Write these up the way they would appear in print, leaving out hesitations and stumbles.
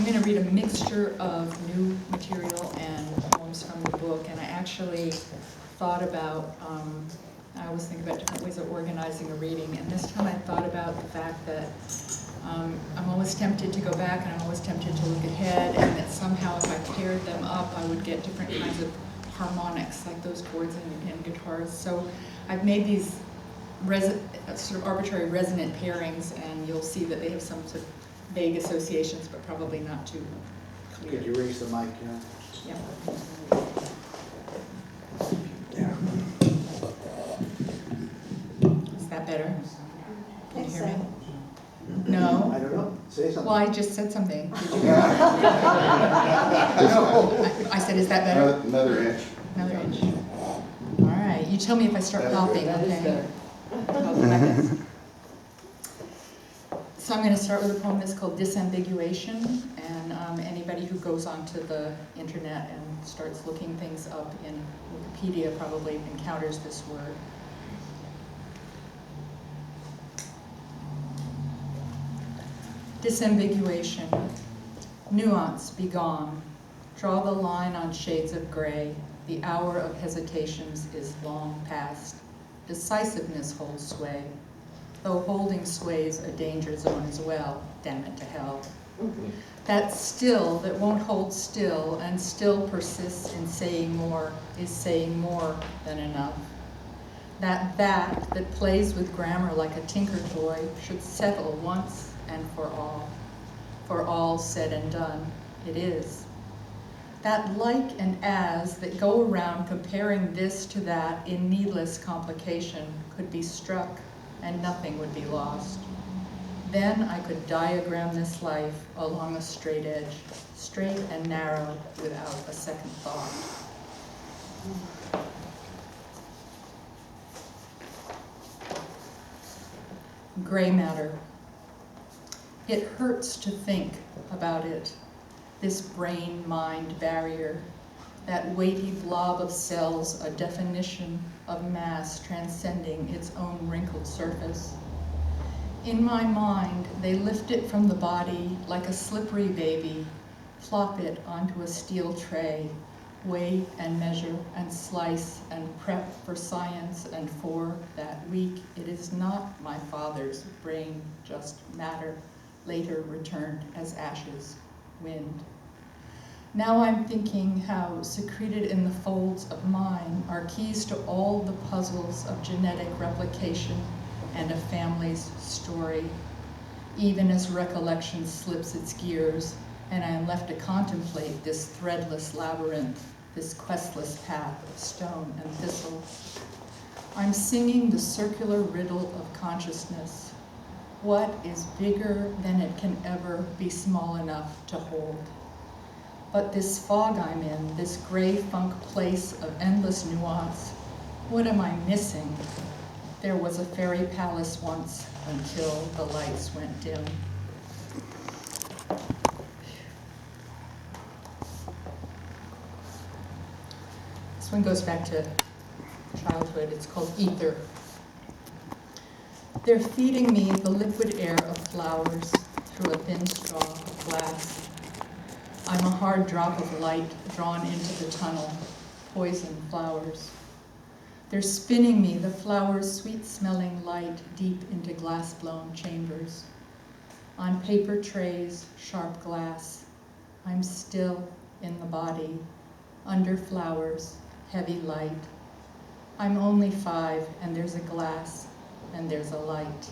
I'm going to read a mixture of new material and poems from the book, and I actually thought about, I always think about different ways of organizing a reading, and this time I thought about the fact that I'm always tempted to go back and I'm always tempted to look ahead, and that somehow if I paired them up I would get different kinds of harmonics, like those chords in guitars. So I've made these sort of arbitrary resonant pairings, and you'll see that they have some sort of vague associations, but probably not too clear. Could you raise the mic, Karen? Yeah. Yeah. Is that better? Can you hear me? I No? don't know. Say something. Well, I just said something. Did you hear me? No. I said, is that better? Another inch. Another inch. All right. You tell me if I start That's coughing, good. okay? I'll do my best. So I'm going to start with a poem that's called Disambiguation, and anybody who goes onto the internet and starts looking things up in Wikipedia probably encounters this word. Disambiguation. Nuance be gone. Draw the line on shades of gray. The hour of hesitations is long past. Decisiveness holds sway, though holding sway's a danger zone as well, damn it to hell. That still that won't hold still and still persists in saying more is saying more than enough. That plays with grammar like a tinker toy should settle once and for all. For all said and done, it is. That like and as that go around comparing this to that in needless complication could be struck and nothing would be lost. Then I could diagram this life along a straight edge, straight and narrow without a second thought. Gray matter. It hurts to think about it, this brain-mind barrier, that weighty blob of cells, a definition of mass transcending its own wrinkled surface. In my mind, they lift it from the body like a slippery baby, plop it onto a steel tray, weigh and measure and slice and prep for science, and for that week it is not my father's brain, just matter, later returned as ashes, wind. Now I'm thinking how secreted in the folds of mine are keys to all the puzzles of genetic replication and a family's story, even as recollection slips its gears and I am left to contemplate this threadless labyrinth, this questless path of stone and thistle. I'm singing the circular riddle of consciousness. What is bigger than it can ever be small enough to hold? But this fog I'm in, this gray funk place of endless nuance, what am I missing? There was a fairy palace once until the lights went dim. This one goes back to childhood. It's called Ether. They're feeding me the liquid air of flowers through a thin straw of glass. I'm a hard drop of light drawn into the tunnel, poison flowers. They're spinning me the flowers' sweet-smelling light deep into glass-blown chambers. On paper trays, sharp glass, I'm still in the body, under flowers, heavy light. I'm only 5, and there's a glass, and there's a light.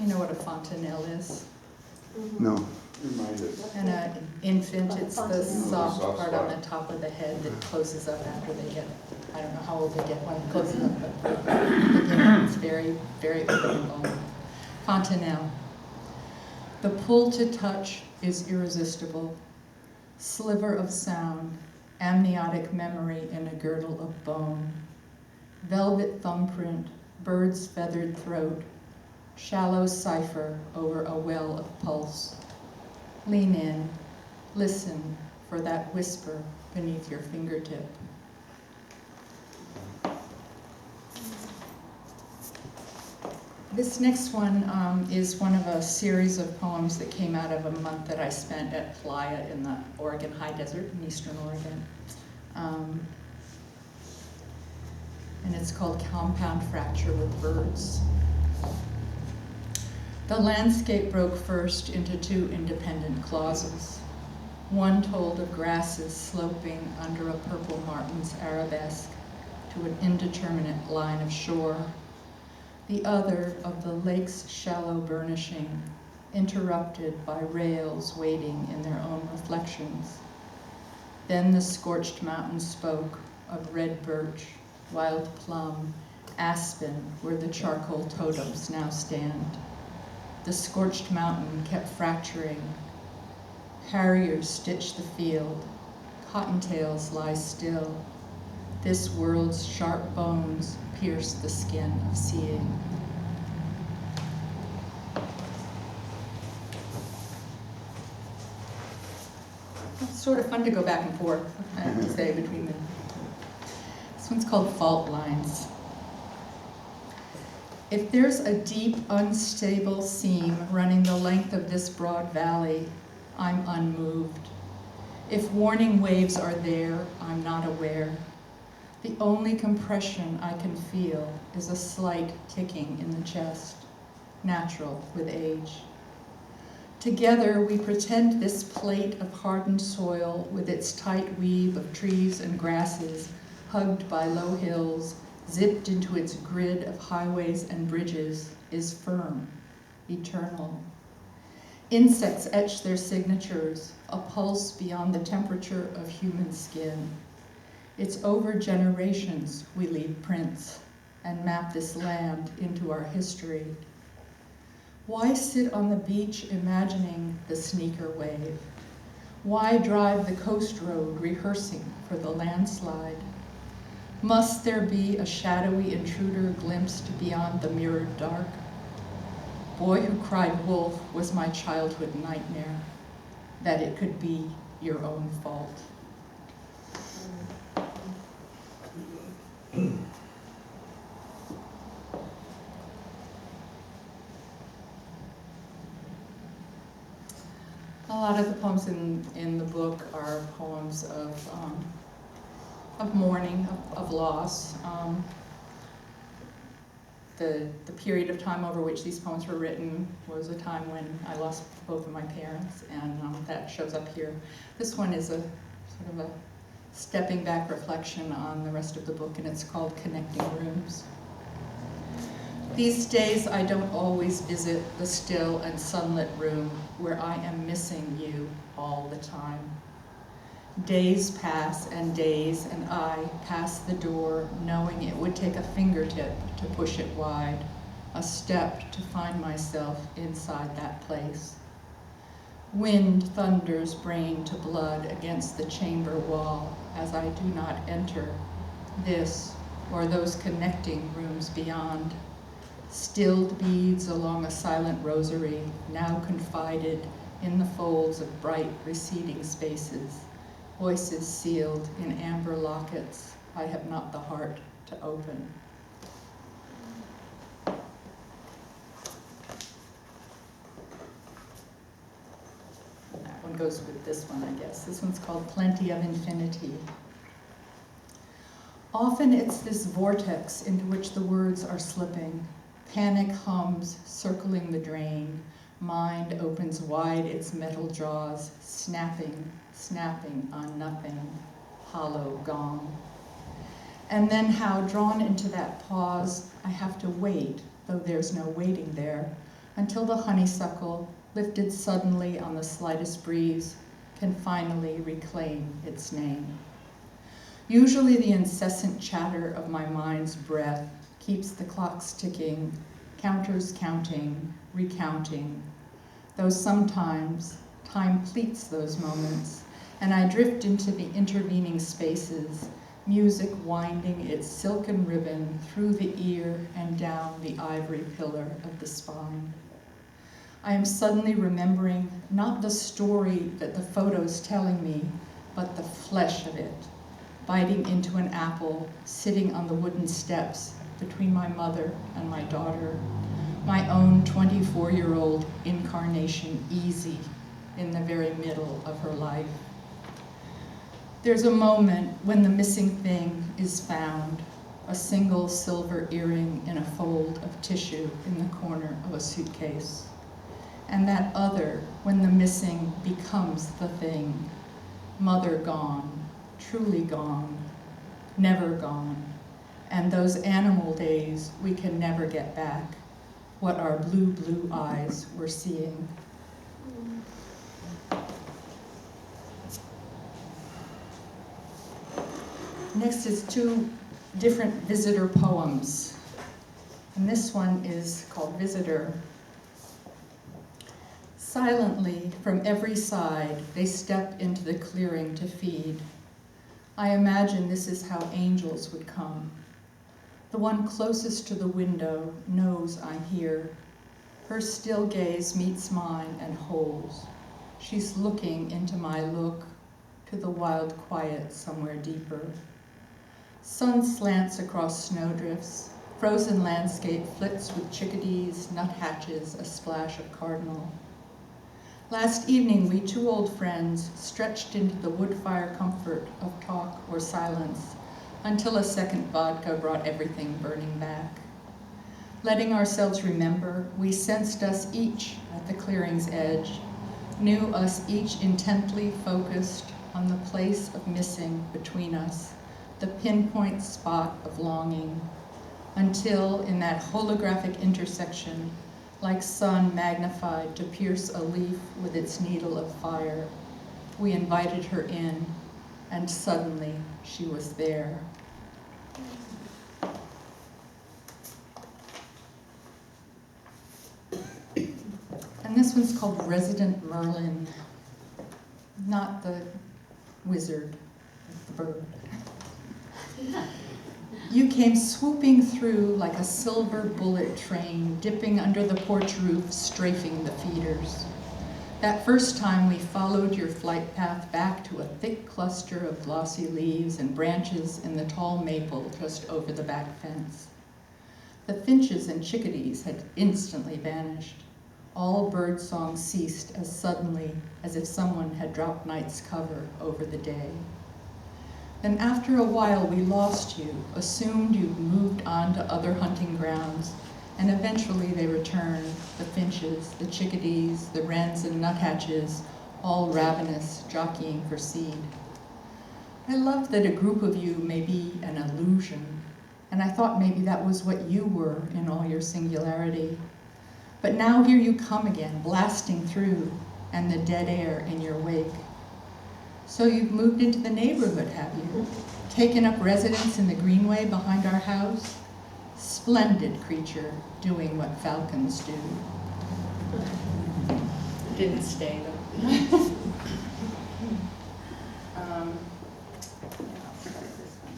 You know what a fontanelle is? No. Remind us. And an infant, it's the soft soft part on spot. the top of the head that closes up after they get, I don't know how old they get when it closes up, but it's very, very open and bone. Fontanelle. The pull to touch is irresistible. Sliver of sound, amniotic memory in a girdle of bone. Velvet thumbprint, bird's feathered throat, shallow cipher over a well of pulse. Lean in, listen for that whisper beneath your fingertip. This next one is one of a series of poems that came out of a month that I spent at Playa in the Oregon High Desert in eastern Oregon. And it's called Compound Fracture with Birds. The landscape broke first into two independent clauses. One told of grasses sloping under a purple martin's arabesque to an indeterminate line of shore. The other of the lake's shallow burnishing, interrupted by rails waiting in their own reflections. Then the scorched mountain spoke of red birch, wild plum, aspen, where the charcoal totems now stand. The scorched mountain kept fracturing. Harriers stitch the field. Cottontails lie still. This world's sharp bones pierce the skin of seeing. It's sort of fun to go back and forth, I have to say, between them. This one's called Fault Lines. If there's a deep, unstable seam running the length of this broad valley, I'm unmoved. If warning waves are there, I'm not aware. The only compression I can feel is a slight ticking in the chest, natural with age. Together we pretend this plate of hardened soil with its tight weave of trees and grasses, hugged by low hills, zipped into its grid of highways and bridges, is firm, eternal. Insects etch their signatures, a pulse beyond the temperature of human skin. It's over generations we leave prints and map this land into our history. Why sit on the beach imagining the sneaker wave? Why drive the coast road rehearsing for the landslide? Must there be a shadowy intruder glimpsed beyond the mirrored dark? Boy Who Cried Wolf was my childhood nightmare, that it could be your own fault. A lot of the poems in the book are poems of mourning, of loss. The period of time over which these poems were written was a time when I lost both of my parents, and that shows up here. This one is a sort of a stepping back reflection on the rest of the book, and it's called Connecting Rooms. These days I don't always visit the still and sunlit room where I am missing you all the time. Days pass and days, and I pass the door knowing it would take a fingertip to push it wide, a step to find myself inside that place. Wind thunders brain to blood against the chamber wall as I do not enter this or those connecting rooms beyond. Stilled beads along a silent rosary, now confided in the folds of bright receding spaces. Voices sealed in amber lockets I have not the heart to open. That one goes with this one, I guess. This one's called Plenty of Infinity. Often it's this vortex into which the words are slipping. Panic hums circling the drain. Mind opens wide its metal jaws, snapping on nothing, hollow gong. And then how, drawn into that pause, I have to wait, though there's no waiting there, until the honeysuckle, lifted suddenly on the slightest breeze, can finally reclaim its name. Usually the incessant chatter of my mind's breath keeps the clocks ticking, counters counting, recounting, though sometimes time pleats those moments, and I drift into the intervening spaces, music winding its silken ribbon through the ear and down the ivory pillar of the spine. I am suddenly remembering not the story that the photo's telling me, but the flesh of it, biting into an apple, sitting on the wooden steps between my mother and my daughter, my own 24-year-old incarnation easy in the very middle of her life. There's a moment when the missing thing is found, a single silver earring in a fold of tissue in the corner of a suitcase. And that other, when the missing becomes the thing, mother gone, truly gone, never gone, and those animal days we can never get back, what our blue, blue eyes were seeing. Next is two different visitor poems. And this one is called Visitor. Silently, from every side, they step into the clearing to feed. I imagine this is how angels would come. The one closest to the window knows I'm here. Her still gaze meets mine and holds. She's looking into my look, to the wild quiet somewhere deeper. Sun slants across snowdrifts. Frozen landscape flits with chickadees, nuthatches, a splash of cardinal. Last evening, we two old friends stretched into the wood fire comfort of talk or silence until a second vodka brought everything burning back. Letting ourselves remember, we sensed us each at the clearing's edge, knew us each intently focused on the place of missing between us, the pinpoint spot of longing, until in that holographic intersection, like sun magnified to pierce a leaf with its needle of fire, we invited her in, and suddenly she was there. And this one's called Resident Merlin, not the wizard, the bird. You came swooping through like a silver bullet train, dipping under the porch roof, strafing the feeders. That first time we followed your flight path back to a thick cluster of glossy leaves and branches in the tall maple just over the back fence. The finches and chickadees had instantly vanished. All birdsong ceased as suddenly as if someone had dropped night's cover over the day. Then after a while we lost you, assumed you'd moved on to other hunting grounds, and eventually they returned, the finches, the chickadees, the wrens and nuthatches, all ravenous, jockeying for seed. I loved that a group of you may be an illusion, and I thought maybe that was what you were in all your singularity. But now here you come again, blasting through, and the dead air in your wake. So you've moved into the neighborhood, have you? Taken up residence in the greenway behind our house? Splendid creature, doing what falcons do. Didn't stay, though. Yeah, I'll start this one.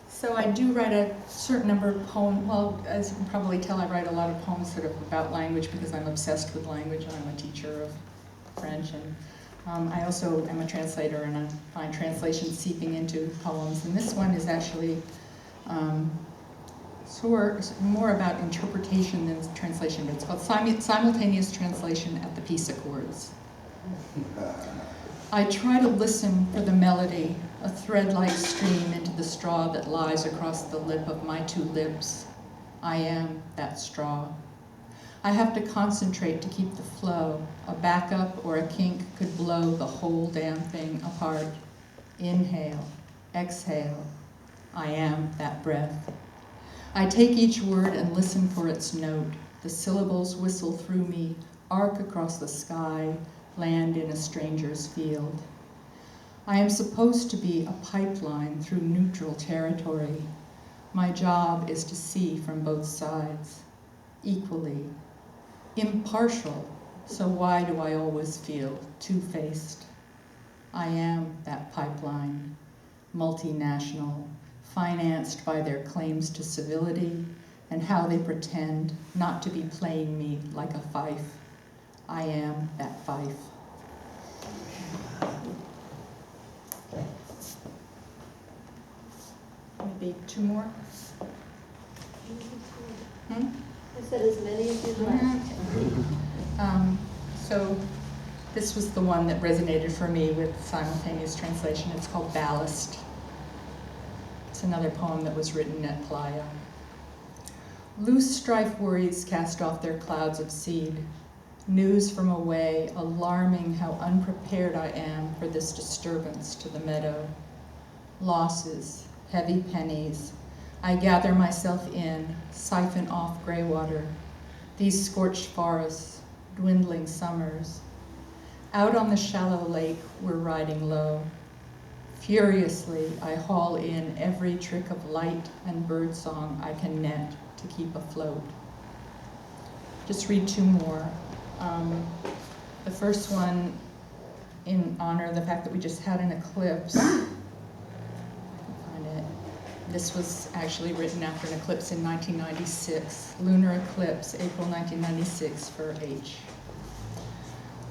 So I do write a certain number of poems. Well, as you can probably tell, I write a lot of poems sort of about language because I'm obsessed with language. I'm a teacher of French, and I also am a translator, and I find translation seeping into poems. And this one is actually more about interpretation than translation, but it's called Simultaneous Translation at the Peace Accords. I try to listen for the melody, a thread-like stream into the straw that lies across the lip of my two lips. I am that straw. I have to concentrate to keep the flow. A backup or a kink could blow the whole damn thing apart. Inhale, exhale. I am that breath. I take each word and listen for its note. The syllables whistle through me, arc across the sky, land in a stranger's field. I am supposed to be a pipeline through neutral territory. My job is to see from both sides, equally. Impartial, so why do I always feel two-faced? I am that pipeline, multinational, financed by their claims to civility and how they pretend not to be playing me like a fife. I am that fife. Maybe two more? I said as many as you'd like. So this was the one that resonated for me with simultaneous translation. It's called Ballast. It's another poem that was written at Playa. Loose strife worries cast off their clouds of seed. News from away, alarming how unprepared I am for this disturbance to the meadow. Losses, heavy pennies. I gather myself in, siphon off gray water. These scorched forests, dwindling summers. Out on the shallow lake, we're riding low. Furiously, I haul in every trick of light and birdsong I can net to keep afloat. Just read two more. The first one, in honor of the fact that we just had an eclipse. I can find it. This was actually written after an eclipse in 1996. Lunar eclipse, April 1996 for H.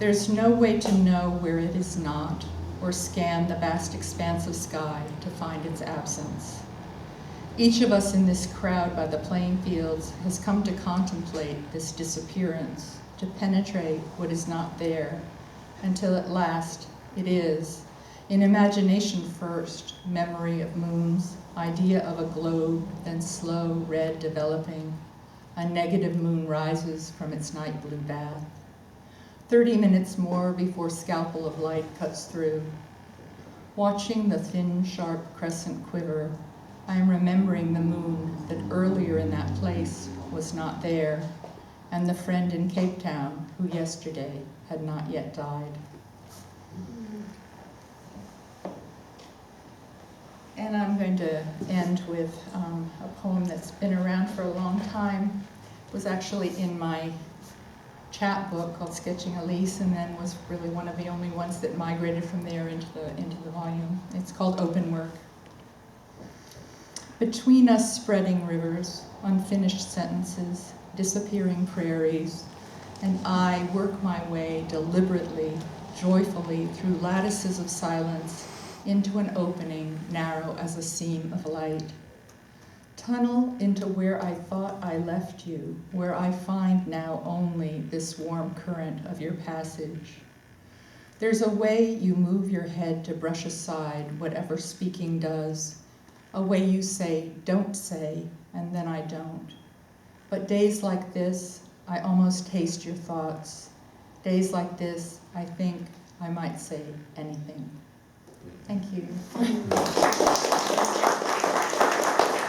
There's no way to know where it is not, or scan the vast expanse of sky to find its absence. Each of us in this crowd by the playing fields has come to contemplate this disappearance, to penetrate what is not there, until at last it is. In imagination first, memory of moons, idea of a globe, then slow red developing. A negative moon rises from its night blue bath. 30 minutes more before scalpel of light cuts through. Watching the thin, sharp crescent quiver, I am remembering the moon that earlier in that place was not there, and the friend in Cape Town who yesterday had not yet died. And I'm going to end with a poem that's been around for a long time. It was actually in my chapbook called Sketching Elise, and then was really one of the only ones that migrated from there into the volume. It's called Open Work. Between us spreading rivers, unfinished sentences, disappearing prairies, and I work my way deliberately, joyfully through lattices of silence into an opening narrow as a seam of light. Tunnel into where I thought I left you, where I find now only this warm current of your passage. There's a way you move your head to brush aside whatever speaking does, a way you say, don't say, and then I don't. But days like this, I almost taste your thoughts. Days like this, I think I might say anything. Thank you.